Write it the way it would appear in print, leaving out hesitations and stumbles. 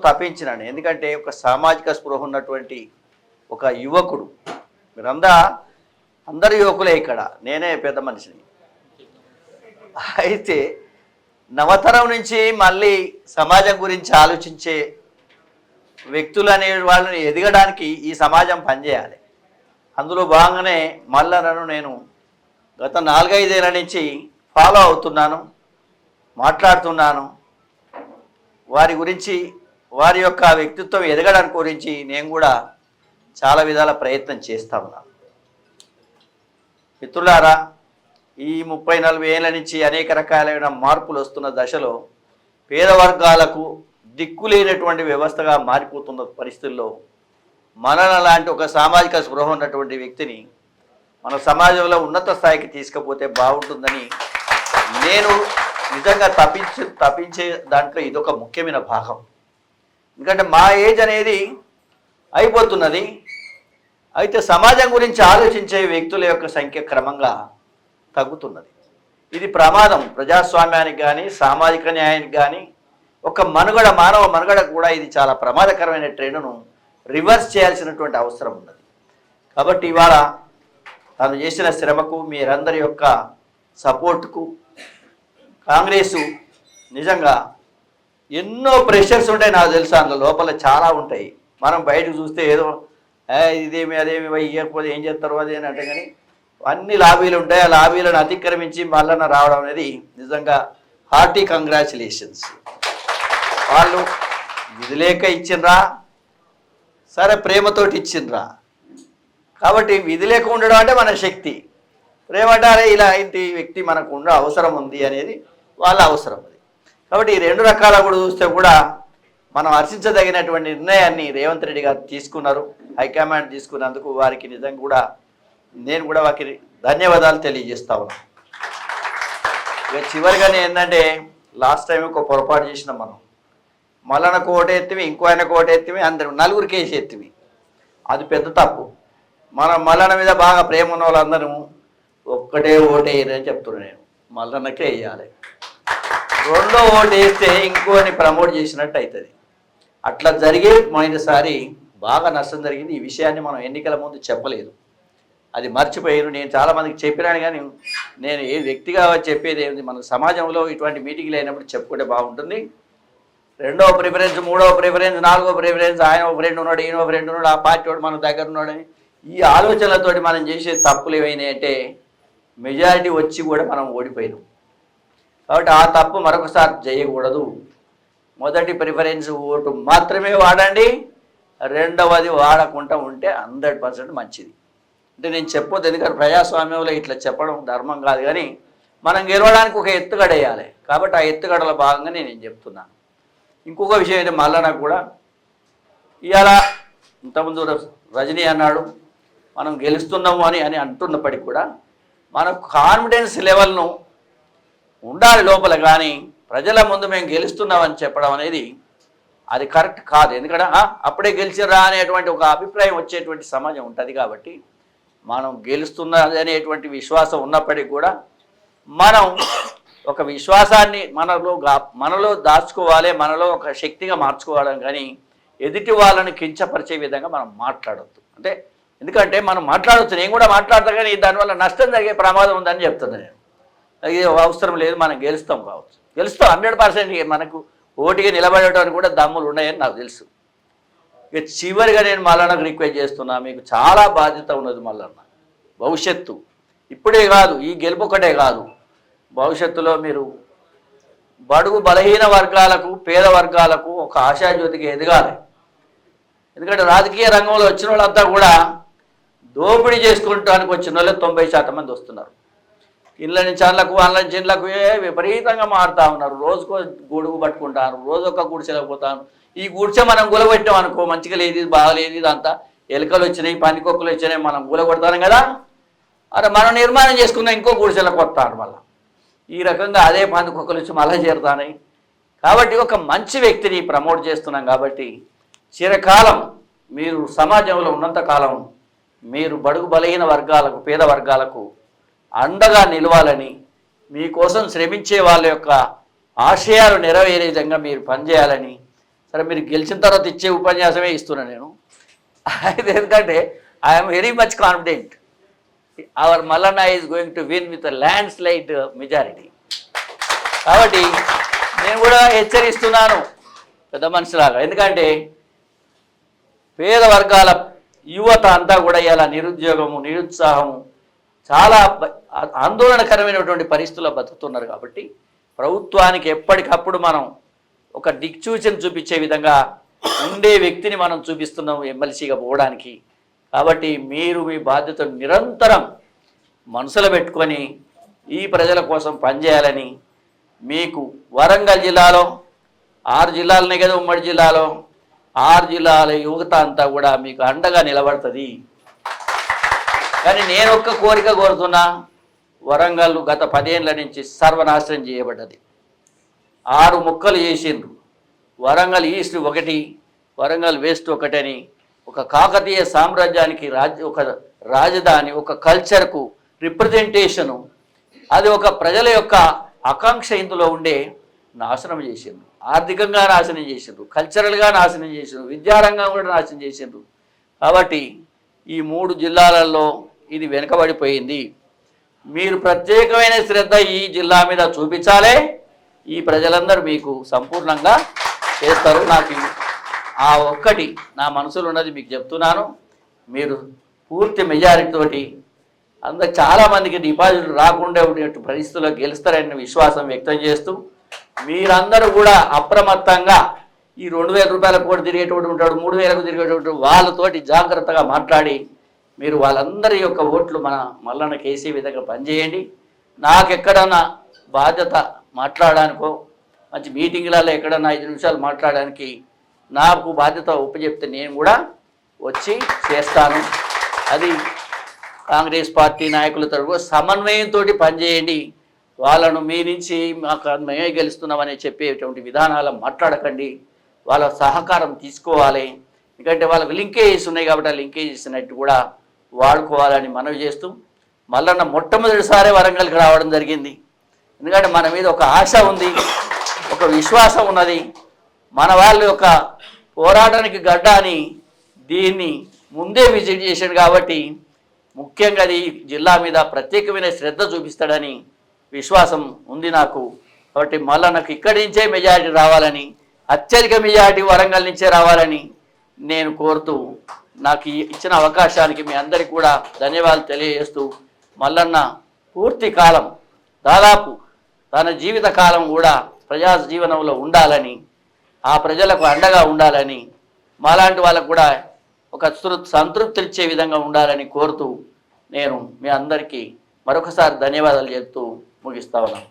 తప్పించినాను. ఎందుకంటే ఒక సామాజిక స్పృహ ఉన్నటువంటి ఒక యువకుడు. అందరు యువకులే ఇక్కడ, నేనే పెద్ద మనిషిని. అయితే నవతరం నుంచి మళ్ళీ సమాజం గురించి ఆలోచించే వ్యక్తులు అనే వాళ్ళని ఎదగడానికి ఈ సమాజం పనిచేయాలి. అందులో భాగంగానే మల్లన్నను నేను గత 4-5 ఏళ్ళ నుంచి ఫాలో అవుతున్నాను, మాట్లాడుతున్నాను. వారి గురించి, వారి యొక్క వ్యక్తిత్వం ఎదగడానికి గురించి నేను కూడా చాలా విధాల ప్రయత్నం చేస్తూ ఉన్నాను. మిత్రులారా, ఈ 30-40 ఏళ్ళ నుంచి అనేక రకాలైన మార్పులు వస్తున్న దశలో పేద వర్గాలకు దిక్కులేనటువంటి వ్యవస్థగా మారిపోతున్న పరిస్థితుల్లో మనల లాంటి ఒక సామాజిక స్పృహ ఉన్నటువంటి వ్యక్తిని మన సమాజంలో ఉన్నత స్థాయికి తీసుకుపోతే బాగుంటుందని నేను నిజంగా తప్పించే దాంట్లో ఇదొక ముఖ్యమైన భాగం. ఎందుకంటే మా ఏజ్ అనేది అయిపోతున్నది. అయితే సమాజం గురించి ఆలోచించే వ్యక్తుల యొక్క సంఖ్య క్రమంగా తగ్గుతున్నది. ఇది ప్రమాదం ప్రజాస్వామ్యానికి కానీ, సామాజిక న్యాయానికి కానీ, ఒక మానవ మనుగడ కూడా ఇది చాలా ప్రమాదకరమైన ట్రెండ్ను రివర్స్ చేయాల్సినటువంటి అవసరం ఉన్నది. కాబట్టి ఇవాళ తను చేసిన శ్రమకు, మీరందరి యొక్క సపోర్టుకు, కాంగ్రెసు నిజంగా ఎన్నో ప్రెషర్స్ ఉంటాయి. నాకు తెలుసు అందులో లోపల చాలా ఉంటాయి. మనం బయటకు చూస్తే ఏదో ఇదేమి అదేమి ఇవ్వకపోతే ఏం చేస్తారు అది అని అంటే, కానీ అన్ని లాబీలు ఉంటాయి. ఆ లాబీలను అతిక్రమించి మల్లన్న రావడం అనేది నిజంగా హార్టీ కంగ్రాచులేషన్స్. వాళ్ళు విధి లేక ఇచ్చిండ్రా, సరే ప్రేమతోటి ఇచ్చిండ్రా. కాబట్టి విధి లేక ఉండడం అంటే మన శక్తి, ప్రేమ అంటే ఇలా ఇంటి వ్యక్తి మనకు అవసరం ఉంది అనేది వాళ్ళ అవసరం అది. కాబట్టి ఈ 2 రకాల కూడా చూస్తే కూడా మనం హర్షించదగినటువంటి నిర్ణయాన్ని రేవంత్ రెడ్డి గారు తీసుకున్నారు. హైకమాండ్ తీసుకున్నందుకు వారికి నిజంగా కూడా నేను కూడా వారికి ధన్యవాదాలు తెలియజేస్తా ఉన్నాను. ఇక చివరిగానే ఏంటంటే, లాస్ట్ టైం ఒక పొరపాటు చేసినాం మనం. మల్లన్నకు ఓటు ఎత్తివి, ఇంకో ఆయనకు ఓటు ఎత్తివి, అందరు 4 కేసు ఎత్తివి. అది పెద్ద తప్పు. మనం మల్లన్న మీద బాగా ప్రేమ ఉన్న వాళ్ళందరూ ఒక్కటే ఓటు వేయరని చెప్తున్నాను నేను. మల్లన్నకే వేయాలి. 2వ ఓటు వేస్తే ఇంకోని ప్రమోట్ చేసినట్టు అవుతుంది. అట్లా జరిగే పోయినసారి బాగా నష్టం జరిగింది. ఈ విషయాన్ని మనం ఎన్నికల ముందు చెప్పలేదు, అది మర్చిపోయారు. నేను చాలామందికి చెప్పినాను, కానీ నేను ఏ వ్యక్తిగా చెప్పేది ఏంటి, మన సమాజంలో ఇటువంటి మీటింగ్లు అయినప్పుడు చెప్పుకుంటే బాగుంటుంది. 2వ ప్రిఫరెన్స్, 3వ ప్రిఫరెన్స్, 4వ ప్రిఫరెన్స్, ఆయన ఒక ఫ్రెండ్ ఉన్నాడు, ఈయన ఒక ఫ్రెండ్ ఉన్నాడు, ఆ పార్టీ వాడు మన దగ్గర ఉన్నాడని ఈ ఆలోచనలతోటి మనం చేసే తప్పులు ఏమైనాయి అంటే మెజారిటీ వచ్చి కూడా మనం ఓడిపోయినాం. కాబట్టి ఆ తప్పు మరొకసారి చేయకూడదు. మొదటి ప్రిఫరెన్స్ ఓటు మాత్రమే వాడండి, 2వది వాడకుండా ఉంటే 100% మంచిది. అంటే నేను చెప్పొద్దు, ఎందుకంటే ప్రజాస్వామ్యంలో ఇట్లా చెప్పడం ధర్మం కాదు, కానీ మనం గెలవడానికి ఒక ఎత్తుగడ వేయాలి. కాబట్టి ఆ ఎత్తుగడలో భాగంగా నేను చెప్తున్నాను. ఇంకొక విషయం అయితే మల్లన్నకు కూడా ఇవాళ ఇంతకుముందు రజనీ అన్నాడు మనం గెలుస్తున్నాము అని అంటున్నప్పటికీ కూడా మనకు కాన్ఫిడెన్స్ లెవెల్ను ఉండాలి లోపల, కానీ ప్రజల ముందు మేము గెలుస్తున్నామని చెప్పడం అనేది అది కరెక్ట్ కాదు. ఎందుకంటే అప్పుడే గెలిచిరా అనేటువంటి ఒక అభిప్రాయం వచ్చేటువంటి సమాజం ఉంటుంది. కాబట్టి మనం గెలుస్తున్నది అనేటువంటి విశ్వాసం ఉన్నప్పటికీ కూడా మనం ఒక విశ్వాసాన్ని మనలో దాచుకోవాలి, మనలో ఒక శక్తిగా మార్చుకోవాలి. కానీ ఎదుటి వాళ్ళని కించపరిచే విధంగా మనం మాట్లాడొద్దు. అంటే ఎందుకంటే మనం మాట్లాడవచ్చు, నేను కూడా మాట్లాడతా, కానీ దానివల్ల నష్టం జరిగే ప్రమాదం ఉందని చెప్తున్నాను నేను. అది అవసరం లేదు, మనం గెలుస్తాం 100%. మనకు ఓటుగా నిలబడటానికి కూడా దమ్ములు ఉన్నాయని నాకు తెలుసు. ఇక చివరిగా నేను మల్లన్నకు రిక్వెస్ట్ చేస్తున్నా, మీకు చాలా బాధ్యత ఉన్నది మల్లన్న. భవిష్యత్తు ఇప్పుడే కాదు, ఈ గెలుపు ఒకటే కాదు, భవిష్యత్తులో మీరు బడుగు బలహీన వర్గాలకు, పేద వర్గాలకు ఒక ఆశాజ్యోతికి ఎదగాలి. ఎందుకంటే రాజకీయ రంగంలో వచ్చిన వాళ్ళంతా కూడా దోపిడీ చేసుకుంటానికి వచ్చిన వాళ్ళు 90% మంది వస్తున్నారు. ఇళ్ళ నుంచి అళ్ళకు, అళ్ళ నుంచి ఇళ్ళకు విపరీతంగా మారుతూ ఉన్నారు. రోజుకో గొడుగు పట్టుకుంటారు, రోజు ఒక గుడిసెలకు పోతాను. ఈ గుడిసె మనం గులగొట్టాం అనుకో, మంచిగా లేదు, బాగలేదు, ఇదంతా ఎలుకలు వచ్చినాయి, పందికొక్కులు వచ్చినాయి, మనం గులగొడతాం కదా. అరే మనం నిర్మాణం చేసుకున్న ఇంకో గుడిసెలకు వస్తాను మళ్ళీ. ఈ రకంగా అదే పందికొక్కులు వచ్చి మళ్ళీ చేరుతాయి. కాబట్టి ఒక మంచి వ్యక్తిని ప్రమోట్ చేస్తున్నాం. కాబట్టి చిరకాలం మీరు సమాజంలో ఉన్నంతకాలం మీరు బడుగు బలహీన వర్గాలకు, పేద వర్గాలకు అండగా నిలవాలని, మీకోసం శ్రమించే వాళ్ళ యొక్క ఆశయాలు నెరవేరే విధంగా మీరు పనిచేయాలని సరే మీరు గెలిచిన తర్వాత ఇచ్చే ఉపన్యాసమే ఇస్తున్నాను నేను. అయితే ఎందుకంటే I'm very much confident our Mallanna is going to win with landslide majority. కాబట్టి నేను కూడా హెచ్చరిస్తున్నాను పెద్ద మనుషులాగా, ఎందుకంటే పేద వర్గాల యువత అంతా కూడా ఇలా నిరుద్యోగము, నిరుత్సాహము, చాలా ఆందోళనకరమైనటువంటి పరిస్థితుల్లో బతుకుతున్నారు. కాబట్టి ప్రభుత్వానికి ఎప్పటికప్పుడు మనం ఒక దిక్సూచన చూపించే విధంగా ఉండే వ్యక్తిని మనం చూపిస్తున్నాం ఎమ్మెల్సీగా పోవడానికి. కాబట్టి మీరు మీ బాధ్యతను నిరంతరం మనసులో పెట్టుకొని ఈ ప్రజల కోసం పనిచేయాలని, మీకు వరంగల్ జిల్లాలో 6 జిల్లాలనే కదా ఉమ్మడి జిల్లాలో, 6 జిల్లాల యువత అంతా కూడా మీకు అండగా నిలబడుతుంది. కానీ నేను ఒక్క కోరిక కోరుతున్నా, వరంగల్ గత 10 ఏళ్ళ నుంచి సర్వనాశనం చేయబడ్డది. 6 ముక్కలు చేసిండ్రు. వరంగల్ ఈస్ట్ ఒకటి, వరంగల్ వెస్ట్ ఒకటని ఒక కాకతీయ సామ్రాజ్యానికి ఒక రాజధాని, ఒక కల్చర్కు రిప్రజెంటేషను, అది ఒక ప్రజల యొక్క ఆకాంక్ష ఇందులో ఉండే నాశనం చేసిండ్రు. ఆర్థికంగా నాశనం చేసిండ్రు, కల్చరల్గా నాశనం చేసిండ్రు, విద్యారంగం కూడా నాశనం చేసిండ్రు. కాబట్టి ఈ 3 జిల్లాలలో ఇది వెనుకబడిపోయింది. మీరు ప్రత్యేకమైన శ్రద్ధ ఈ జిల్లా మీద చూపించాలి. ఈ ప్రజలందరూ మీకు సంపూర్ణంగా చేస్తారు. నాకు ఆ ఒక్కటి నా మనసులో ఉన్నది మీకు చెప్తున్నాను. మీరు పూర్తి మెజారిటీతోటి చాలామందికి డిపాజిట్లు రాకుండా ఉండే పరిస్థితుల్లో గెలుస్తారని విశ్వాసం వ్యక్తం చేస్తూ, మీరందరూ కూడా అప్రమత్తంగా ఈ 2000 రూపాయల కోటి తిరిగేటోడు ఉంటాడు, 3000కు తిరిగేటోడు, వాళ్ళతోటి జాగ్రత్తగా మాట్లాడి మీరు వాళ్ళందరి యొక్క ఓట్లు మన మల్లన్నకి వేసే విధంగా పనిచేయండి. నాకెక్కడన్నా బాధ్యత మాట్లాడడానికో, మంచి మీటింగ్లలో ఎక్కడన్నా 5 నిమిషాలు మాట్లాడడానికి నాకు బాధ్యత ఉపచెప్తే నేను కూడా వచ్చి చేస్తాను. అది కాంగ్రెస్ పార్టీ నాయకులతో సమన్వయంతో పనిచేయండి. వాళ్ళను మీ నుంచి మాకు మేమే గెలుస్తున్నామని చెప్పేటువంటి విధానాలు మాట్లాడకండి. వాళ్ళ సహకారం తీసుకోవాలి. ఎందుకంటే వాళ్ళకు లింకేజెస్ ఉన్నాయి కాబట్టి ఆ లింకేజెస్ అన్నట్టు కూడా వాడుకోవాలని మనవి చేస్తూ, మల్లన్న మొట్టమొదటిసారి వరంగల్కి రావడం జరిగింది. ఎందుకంటే మన మీద ఒక ఆశ ఉంది, ఒక విశ్వాసం ఉన్నది. మన వాళ్ళ యొక్క పోరాటానికి గడ్డ అని దీన్ని ముందే విజిట్ చేశాడు కాబట్టి ముఖ్యంగా ఈ జిల్లా మీద ప్రత్యేకమైన శ్రద్ధ చూపిస్తాడని విశ్వాసం ఉంది నాకు. కాబట్టి మళ్ళీ నాకు ఇక్కడి నుంచే మెజారిటీ రావాలని, అత్యధిక మెజారిటీ వరంగల్ నుంచే రావాలని నేను కోరుతూ, నాకు ఇచ్చిన అవకాశానికి మీ అందరికీ కూడా ధన్యవాదాలు తెలియజేస్తూ, మల్లన్న పూర్తి కాలం దాదాపు తన జీవిత కాలం కూడా ప్రజా జీవనంలో ఉండాలని, ఆ ప్రజలకు అండగా ఉండాలని, మాలాంటి వాళ్ళకు కూడా ఒక సంతృప్తి ఇచ్చే విధంగా ఉండాలని కోరుతూ నేను మీ అందరికీ మరొకసారి ధన్యవాదాలు చెప్తూ ముగిస్తా ఉన్నాను.